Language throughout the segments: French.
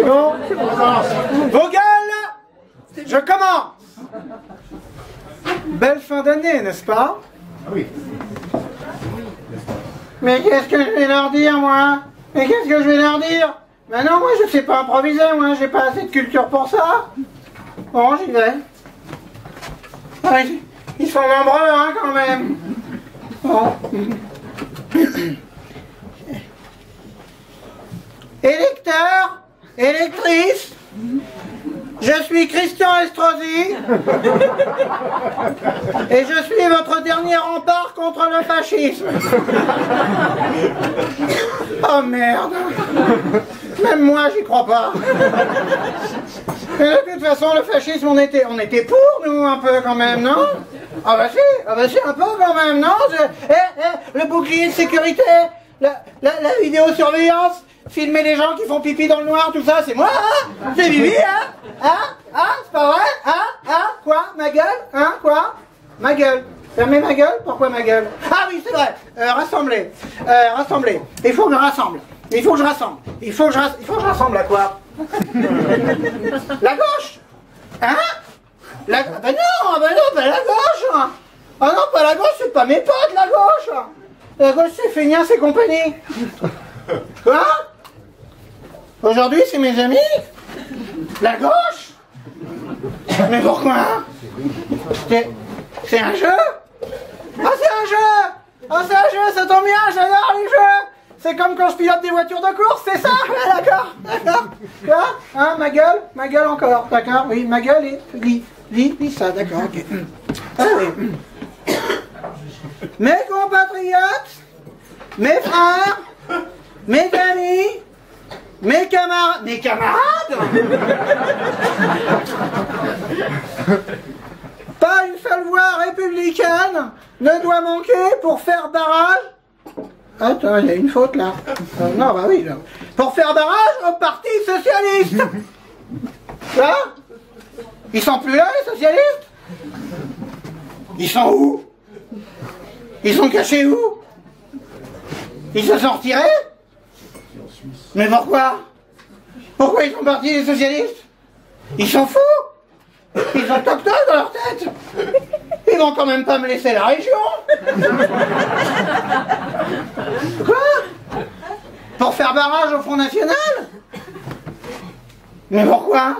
C'est bon? Vos gueules! Je commence! Belle fin d'année, n'est-ce pas? Oui. Mais qu'est-ce que je vais leur dire, moi? Mais qu'est-ce que je vais leur dire? Ben non, moi je sais pas improviser, moi j'ai pas assez de culture pour ça. Bon, j'y vais. Ah, ils sont nombreux, hein, quand même. Bon. Électeurs, électrices, je suis Christian Estrosi et je suis votre dernier rempart contre le fascisme. Oh merde. Même moi j'y crois pas. Mais de toute façon le fascisme on était pour nous un peu quand même, non? Ah bah si un peu quand même, non? Le bouclier de sécurité, la vidéosurveillance, filmer les gens qui font pipi dans le noir, tout ça, c'est moi, hein? C'est Bibi, hein? C'est pas vrai? Quoi? Ma gueule? Quoi? Ma gueule. Fermez ma gueule? Pourquoi ma gueule? Ah oui, c'est vrai. Rassembler. Il faut que je rassemble. Il faut que je rassemble à quoi? La gauche? Hein? Ben non, pas la gauche. Ah non, pas la gauche, c'est pas mes potes, la gauche. La gauche, c'est Feignas et compagnie. Quoi? Aujourd'hui, c'est mes amis? La gauche? Mais pourquoi? C'est un jeu? Ah, c'est un jeu! Ah, c'est un jeu, ça tombe bien, j'adore les jeux! C'est comme quand je pilote des voitures de course, c'est ça? D'accord. Quoi? Hein, ma gueule encore, d'accord? Oui, ma gueule et lis ça, d'accord, ok. Ah oui. Mes compatriotes, mes frères, mes amis, mes camarades... Mes camarades? Pas une seule voix républicaine ne doit manquer pour faire barrage... Attends, il y a une faute là. Non, bah oui. Là. Pour faire barrage au Parti Socialiste. Là? Ils sont plus là, les socialistes? Ils sont où? Ils sont cachés où? Ils se sont retirés? Mais pourquoi? Pourquoi ils sont partis, les socialistes? Ils sont fous? Ils ont toc-toc dans leur tête? Ils vont quand même pas me laisser la région? Quoi? Pour faire barrage au Front National? Mais pourquoi?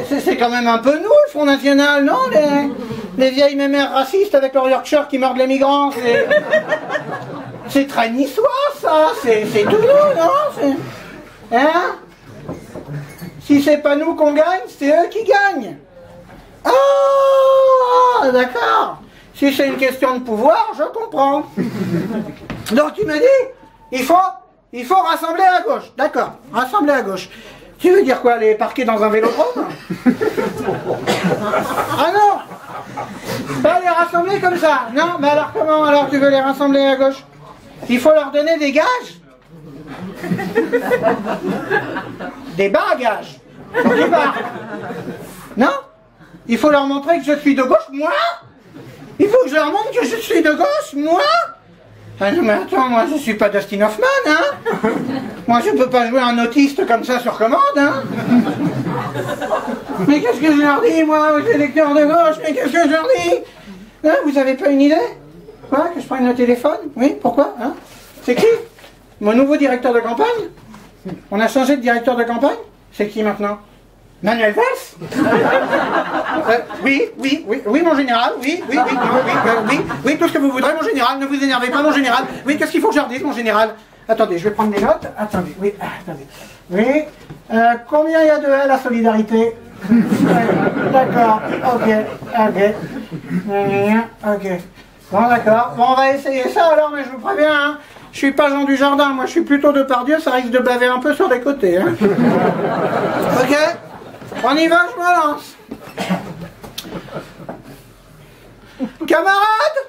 C'est quand même un peu nous, le Front National, non? Les vieilles mémères racistes avec leur Yorkshire qui mordent les migrants, c'est très niçois, ça! C'est tout nous, non? Hein? Si c'est pas nous qu'on gagne, c'est eux qui gagnent. Ah, d'accord. Si c'est une question de pouvoir, je comprends. Donc tu me dis, il faut rassembler à gauche. D'accord, rassembler à gauche. Tu veux dire quoi, les parquer dans un vélodrome? Ah non, pas les rassembler comme ça. Non, mais alors comment? Alors tu veux les rassembler à gauche? Il faut leur donner des gages. Des bagages. Non? Il faut leur montrer que je suis de gauche, moi? Il faut que je leur montre que je suis de gauche, moi? Ah non mais attends, moi je suis pas Dustin Hoffman, hein? Moi je peux pas jouer un autiste comme ça sur commande, hein? Mais qu'est-ce que je leur dis, moi, aux électeurs de gauche? Mais qu'est-ce que je leur dis? Hein, vous avez pas une idée? Quoi? Que je prenne le téléphone? Oui, pourquoi? Hein? C'est qui? Mon nouveau directeur de campagne? On a changé de directeur de campagne? C'est qui maintenant? Manuel Valls? Oui, mon général, oui, tout ce que vous voudrez, mon général, ne vous énervez pas, mon général. Oui, qu'est-ce qu'il faut que je leur dise, mon général? Attendez, je vais prendre des notes. Attendez, oui, attendez. Oui, combien il y a de L à Solidarité? D'accord, ok. Bon, d'accord. Bon, on va essayer ça alors, mais je vous préviens, hein. Je suis pas Jean Dujardin, moi je suis plutôt Depardieu, ça risque de baver un peu sur les côtés, hein. Ok? On y va, je me lance. Camarades!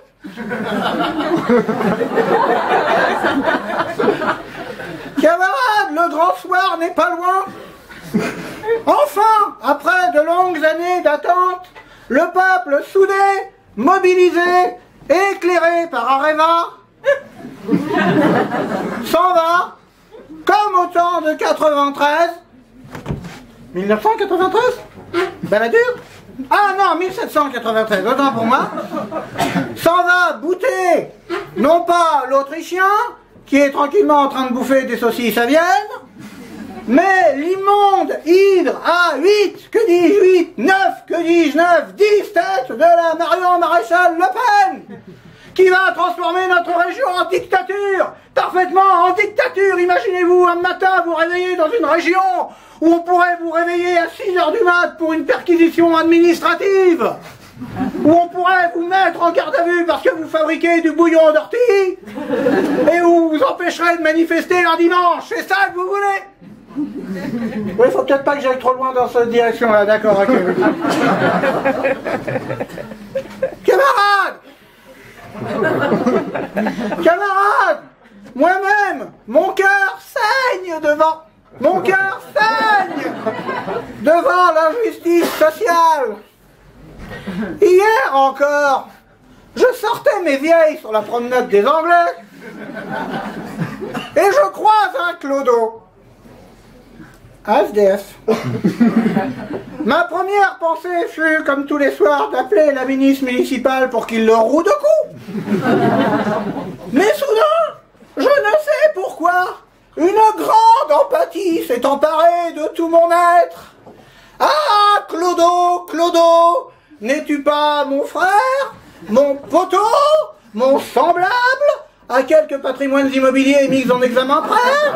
Camarades, le grand soir n'est pas loin. Enfin, après de longues années d'attente, le peuple soudé, mobilisé et éclairé par Areva s'en va, comme au temps de 93, 1993? Balladur? Ah non, 1793, autant pour moi. S'en va bouter, non pas l'Autrichien, qui est tranquillement en train de bouffer des saucisses à Vienne, mais l'immonde hydre à 8, que dis-je 8, 9, que dis-je 9, 10 têtes de la Marion Maréchal Le Pen, qui va transformer notre région en dictature, parfaitement en dictature. Imaginez-vous un matin vous réveiller dans une région où on pourrait vous réveiller à 6 h du mat pour une perquisition administrative, où on pourrait vous mettre en garde à vue parce que vous fabriquez du bouillon d'ortie, et où vous empêcherez de manifester un dimanche. C'est ça que vous voulez? Oui, il faut peut-être pas que j'aille trop loin dans cette direction-là, d'accord, ok. Camarades! Camarades! Moi-même, mon cœur saigne devant... Mon cœur saigne devant l'injustice sociale. Hier encore, je sortais mes vieilles sur la promenade des Anglais et je croise un clodo. SDF. Ma première pensée fut, comme tous les soirs, d'appeler la ministre municipale pour qu'il le roue de coups. Mais soudain, je ne sais pourquoi, une grande empathie s'est emparée de tout mon être. Ah, Clodo, Clodo, n'es-tu pas mon frère, mon poteau, mon semblable, à quelques patrimoines immobiliers mis en examen près?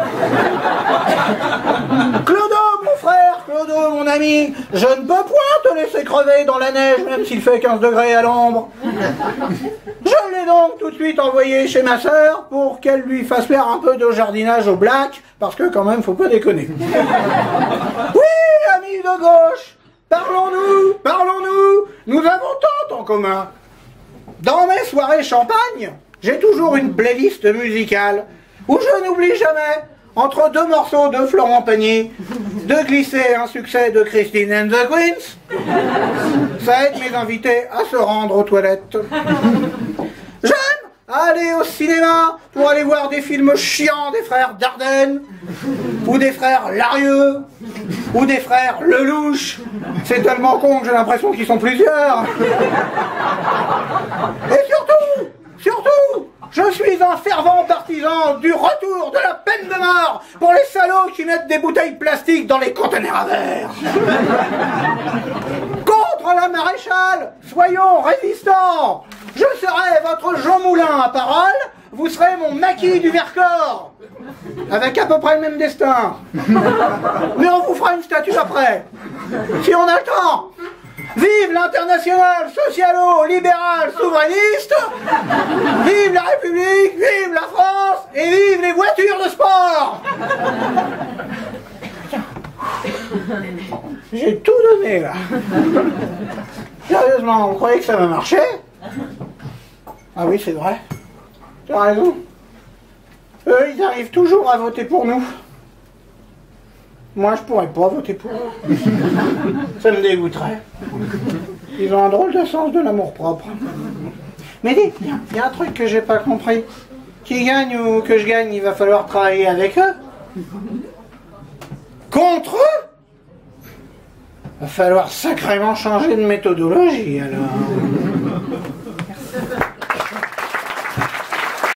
Clodo, mon frère, Clodo, mon ami, je ne peux point te laisser crever dans la neige, même s'il fait 15 degrés à l'ombre. Je l'ai donc tout de suite envoyé chez ma sœur pour qu'elle lui fasse faire un peu de jardinage au black, parce que quand même, faut pas déconner. Oui, amis de gauche, parlons-nous, parlons-nous, nous avons tant en commun. Dans mes soirées champagne, j'ai toujours une playlist musicale où je n'oublie jamais, entre deux morceaux de Florent Pagny, de glisser un succès de Christine and the Queens. Ça aide mes invités à se rendre aux toilettes. J'aime aller au cinéma pour aller voir des films chiants des frères Dardenne, ou des frères Larieux, ou des frères Lelouch. C'est tellement con que j'ai l'impression qu'ils sont plusieurs. Et surtout, je suis un fervent partisan du retour de la peine de mort pour les salauds qui mettent des bouteilles plastiques dans les conteneurs à verre. Contre la maréchale, soyons résistants. Je serai votre Jean Moulin à parole, vous serez mon maquis du Vercors, avec à peu près le même destin. Mais on vous fera une statue après, si on a le temps. Vive l'international socialo-libéral souverainiste, vive la République, vive la France, et vive les voitures de sport. J'ai tout donné là. Sérieusement, vous croyez que ça va marcher? Ah oui, c'est vrai. Tu as raison. Eux, ils arrivent toujours à voter pour nous. Moi, je pourrais pas voter pour eux. Ça me dégoûterait. Ils ont un drôle de sens de l'amour-propre. Mais dites, il y a un truc que j'ai pas compris. Qui gagne ou que je gagne, il va falloir travailler avec eux. Contre eux? Va falloir sacrément changer de méthodologie, alors.